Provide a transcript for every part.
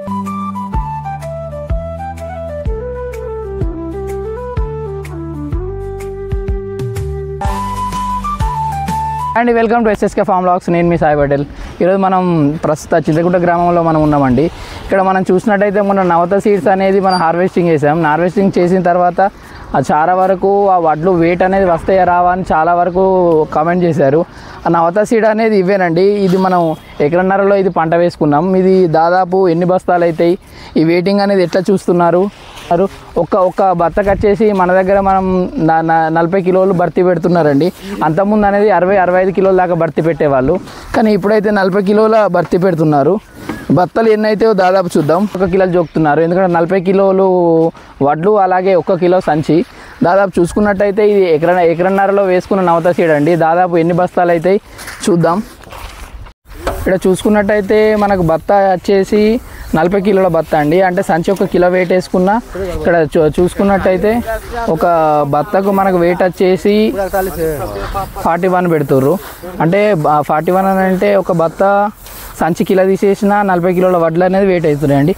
And welcome to SSK farm vlogs. నేను మీ సాయి పటేల్. ఈరోజు మనం ప్రస్తుత చింతకుంట గ్రామంలో మనం ఉన్నామండి. ఇక్కడ మనం చూసినట్టయితే మన నవత సీడ్స్ అనేది మనం హార్వెస్టింగ్ చేసాం. హార్వెస్టింగ్ చేసిన తర్వాత చాలా వరకు ఆ వడ్లు వెయిట్ అనేది వస్తాయా రావా అని చాలా వరకు కామెంట్ చేశారు. ఆ నవత సీడ్ అనేది ఇవేనండి. ఇది మనం ఎకరన్నరలో ఇది పంట వేసుకున్నాం. ఇది దాదాపు ఎన్ని బస్తాలు అవుతాయి, ఈ వెయిటింగ్ అనేది ఎట్లా చూస్తున్నారు. ఒక్క బత్తకు వచ్చేసి మన దగ్గర మనం 40 కిలోలు భర్తీ పెడుతున్నారండి. అంతకుముందు అనేది 60-65 కిలోల దాకా భర్తీ పెట్టేవాళ్ళు, కానీ ఇప్పుడైతే 40 కిలోల భర్తీ పెడుతున్నారు. బత్తలు ఎన్ని అయితే దాదాపు చూద్దాం. 1 కిలోలు జోకుతున్నారు, ఎందుకంటే 40 కిలోలు వడ్లు అలాగే 1 కిలో సంచి. దాదాపు చూసుకున్నట్టయితే ఇది ఎకరన్నరలో వేసుకున్న నవత సీడ్ అండి. దాదాపు ఎన్ని బస్తాలు అవుతాయి చూద్దాం. ఇక్కడ చూసుకున్నట్టయితే మనకు బత్త వచ్చేసి 40 కిలోల బత్త అండి. అంటే సంచి 1 కిలో వెయిట్ వేసుకున్నా. ఇక్కడ చూసుకున్నట్టయితే ఒక బత్తకు మనకు వెయిట్ వచ్చేసి 41 పెడుతుర్రు. అంటే 41 అని అంటే ఒక బత్త సంచి కిలో తీసేసిన 40 కిలోల వడ్లు అనేది వెయిట్ అవుతున్నాయండి.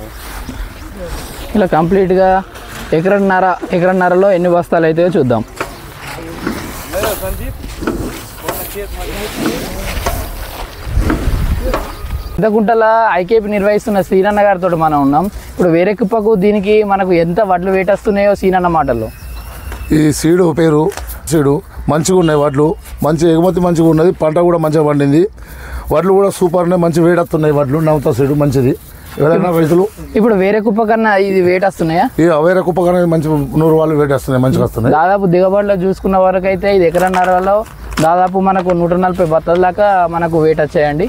ఇలా కంప్లీట్గా ఎకరన్నరలో ఎన్ని బస్తాలు అవుతాయో చూద్దాం. చింతకుంటల ఐకేపీ నిర్వహిస్తున్న శ్రీనన్న గారితో మనం ఉన్నాం. ఇప్పుడు వేరే కుప్పకు దీనికి మనకు ఎంత వడ్లు వెయిట్ వస్తున్నాయో శ్రీనన్న మాటల్లో. ఈ సీడు పేరు సీడు మంచిగా ఉన్నాయి వడ్లు, మంచి ఎగుమతి మంచిగా ఉన్నది, పంట కూడా మంచిగా పండింది, వడ్లు కూడా సూపర్ ఉన్నాయి, మంచి వెయిట్ వస్తున్నాయి వడ్లు. నవత సీడు మంచిది. ఎవరైనా రైతులు ఇప్పుడు వేరే కుప్ప కన్నా ఇది వెయిట్ వస్తున్నాయా? వేరే కుప్ప కన్నా మంచి 100 వాళ్ళు వెయిట్ వస్తున్నాయి, మంచిగా వస్తున్నాయి. దాదాపు దిగబడిలో చూసుకున్న వరకు అయితే ఇది ఎకరన్నరలో దాదాపు మనకు 140 బత్తల దాకా మనకు వెయిట్ వచ్చాయండి.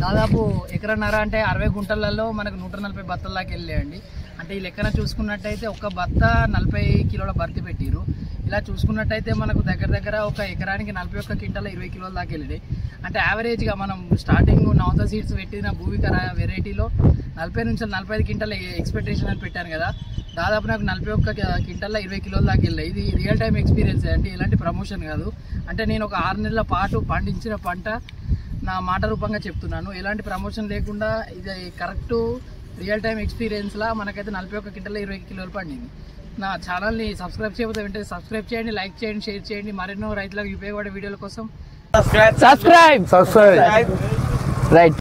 దాదాపు ఎకరన్నర అంటే 60 గుంటలలో మనకు 140 బత్తల దాకా వెళ్ళాయండి. అంటే ఈ లెక్కన చూసుకున్నట్టయితే ఒక బత్త 40 కిలోల భర్తీ పెట్టిరు. ఇలా చూసుకున్నట్టయితే మనకు దగ్గర ఒక ఎకరానికి 41 క్వింటాల 20 కిలోల దాకా వెళ్ళాయి. అంటే యావరేజ్గా మనం స్టార్టింగ్ నవత సీడ్స్ పెట్టిన భూవికర వెరైటీలో 40 నుంచి 45 క్వింటాల ఎక్స్పెక్టేషన్ అని పెట్టాను కదా. దాదాపు నాకు 41 క్వింటాల 20 కిలోల దాకా వెళ్ళాయి. ఇది రియల్ టైం ఎక్స్పీరియన్స్ అంటే ఎలాంటి ప్రమోషన్ కాదు. అంటే నేను ఒక 6 నెలల పాటు పండించిన పంట నా మాట రూపంగా చెప్తున్నాను, ఎలాంటి ప్రమోషన్ లేకుండా. ఇది కరెక్ట్ రియల్ టైం ఎక్స్పీరియన్స్లా మనకైతే 41 క్వింటాల 20 కిలోలు పండింది. నా ఛానల్ని సబ్స్క్రైబ్ చేయకపోతే వెంటనే సబ్స్క్రైబ్ చేయండి, లైక్ చేయండి, షేర్ చేయండి. మరెన్నో రైతులకు ఉపయోగపడే వీడియోల కోసం సబ్స్క్రైబ్ రైట్.